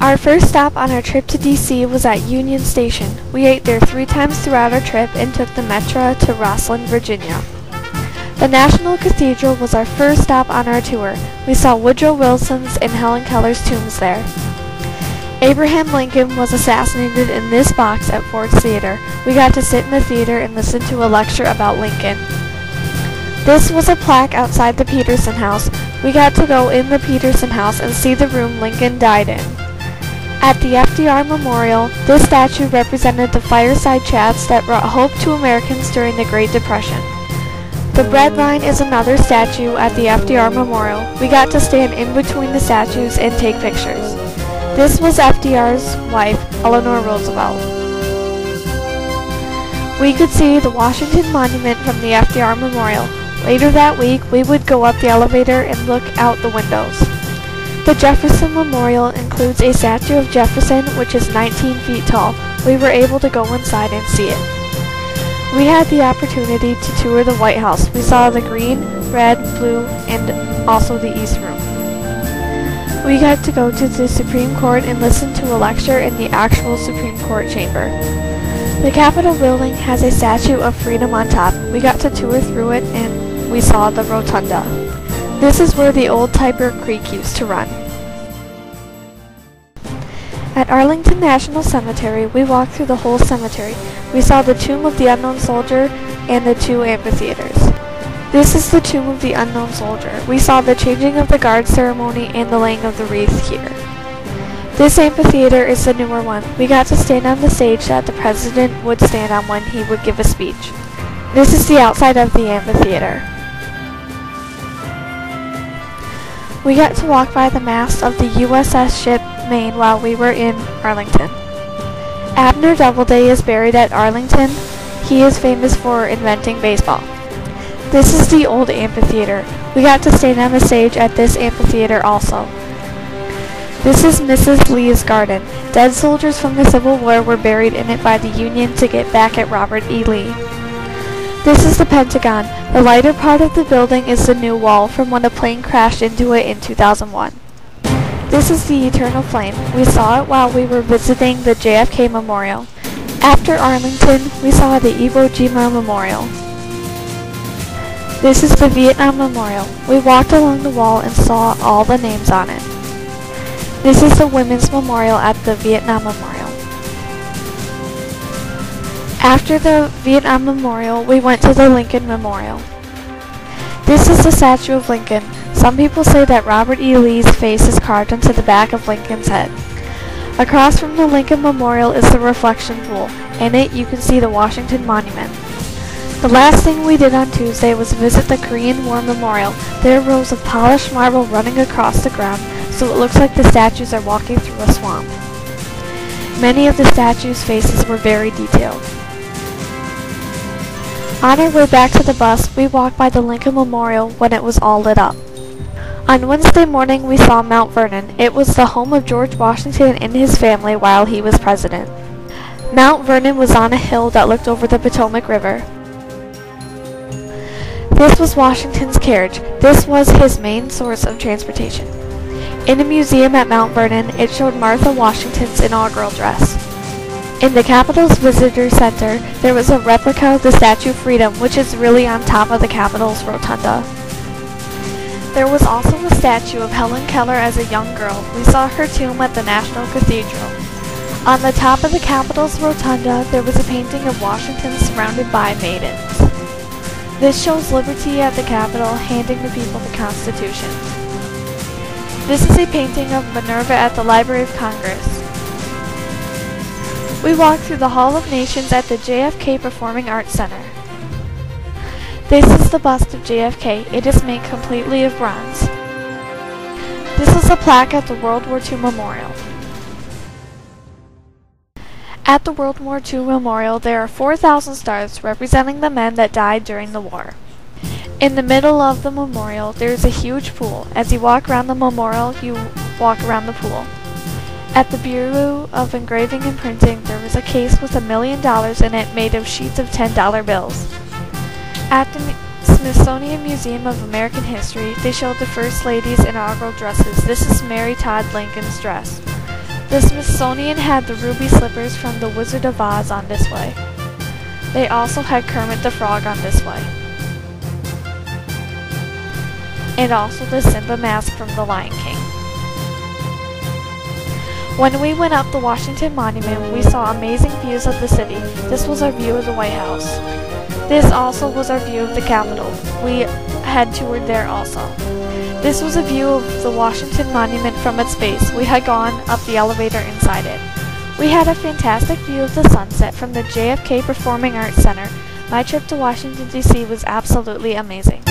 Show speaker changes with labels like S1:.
S1: Our first stop on our trip to DC was at Union Station. We ate there 3 times throughout our trip and took the Metro to Rosslyn, Virginia. The National Cathedral was our first stop on our tour. We saw Woodrow Wilson's and Helen Keller's tombs there. Abraham Lincoln was assassinated in this box at Ford's Theater. We got to sit in the theater and listen to a lecture about Lincoln. This was a plaque outside the Peterson House. We got to go in the Peterson House and see the room Lincoln died in. At the FDR Memorial, this statue represented the fireside chats that brought hope to Americans during the Great Depression. The bread line is another statue at the FDR Memorial. We got to stand in between the statues and take pictures. This was FDR's wife, Eleanor Roosevelt. We could see the Washington Monument from the FDR Memorial. Later that week, we would go up the elevator and look out the windows. The Jefferson Memorial includes a statue of Jefferson, which is 19 feet tall. We were able to go inside and see it. We had the opportunity to tour the White House. We saw the green, red, blue, and also the East Room. We got to go to the Supreme Court and listen to a lecture in the actual Supreme Court chamber. The Capitol building has a statue of freedom on top. We got to tour through it and we saw the rotunda. This is where the old Tiber Creek used to run. At Arlington National Cemetery, we walked through the whole cemetery. We saw the tomb of the unknown soldier and the 2 amphitheaters. This is the tomb of the unknown soldier. We saw the changing of the guard ceremony and the laying of the wreath here. This amphitheater is the newer one. We got to stand on the stage that the president would stand on when he would give a speech. This is the outside of the amphitheater. We got to walk by the mast of the USS ship Maine while we were in Arlington. Abner Doubleday is buried at Arlington. He is famous for inventing baseball. This is the old amphitheater. We got to stand on the stage at this amphitheater also. This is Mrs. Lee's garden. Dead soldiers from the Civil War were buried in it by the Union to get back at Robert E. Lee. This is the Pentagon. The lighter part of the building is the new wall from when a plane crashed into it in 2001. This is the Eternal Flame. We saw it while we were visiting the JFK Memorial. After Arlington, we saw the Iwo Jima Memorial. This is the Vietnam Memorial. We walked along the wall and saw all the names on it. This is the Women's Memorial at the Vietnam Memorial. After the Vietnam Memorial, we went to the Lincoln Memorial. This is the statue of Lincoln. Some people say that Robert E. Lee's face is carved into the back of Lincoln's head. Across from the Lincoln Memorial is the reflection pool. In it, you can see the Washington Monument. The last thing we did on Tuesday was visit the Korean War Memorial. There are rows of polished marble running across the ground, so it looks like the statues are walking through a swamp. Many of the statues' faces were very detailed. On our way back to the bus, we walked by the Lincoln Memorial when it was all lit up. On Wednesday morning, we saw Mount Vernon. It was the home of George Washington and his family while he was president. Mount Vernon was on a hill that looked over the Potomac River. This was Washington's carriage. This was his main source of transportation. In a museum at Mount Vernon, it showed Martha Washington's inaugural dress. In the Capitol's Visitor Center, there was a replica of the Statue of Freedom, which is really on top of the Capitol's rotunda. There was also a statue of Helen Keller as a young girl. We saw her tomb at the National Cathedral. On the top of the Capitol's rotunda, there was a painting of Washington surrounded by maidens. This shows liberty at the Capitol, handing the people the Constitution. This is a painting of Minerva at the Library of Congress. We walked through the Hall of Nations at the JFK Performing Arts Center. This is the bust of JFK. It is made completely of bronze. This is a plaque at the World War II Memorial. At the World War II Memorial, there are 4,000 stars representing the men that died during the war. In the middle of the memorial, there is a huge pool. As you walk around the memorial, you walk around the pool. At the Bureau of Engraving and Printing, there was a case with $1 million in it made of sheets of $10 bills. At the Smithsonian Museum of American History, they showed the First Lady's inaugural dresses. This is Mary Todd Lincoln's dress. The Smithsonian had the ruby slippers from the Wizard of Oz on display. They also had Kermit the Frog on display. And also the Simba mask from the Lion King. When we went up the Washington Monument, we saw amazing views of the city. This was our view of the White House. This also was our view of the Capitol. We had toured there also. This was a view of the Washington Monument from its base. We had gone up the elevator inside it. We had a fantastic view of the sunset from the JFK Performing Arts Center. My trip to Washington, D.C. was absolutely amazing.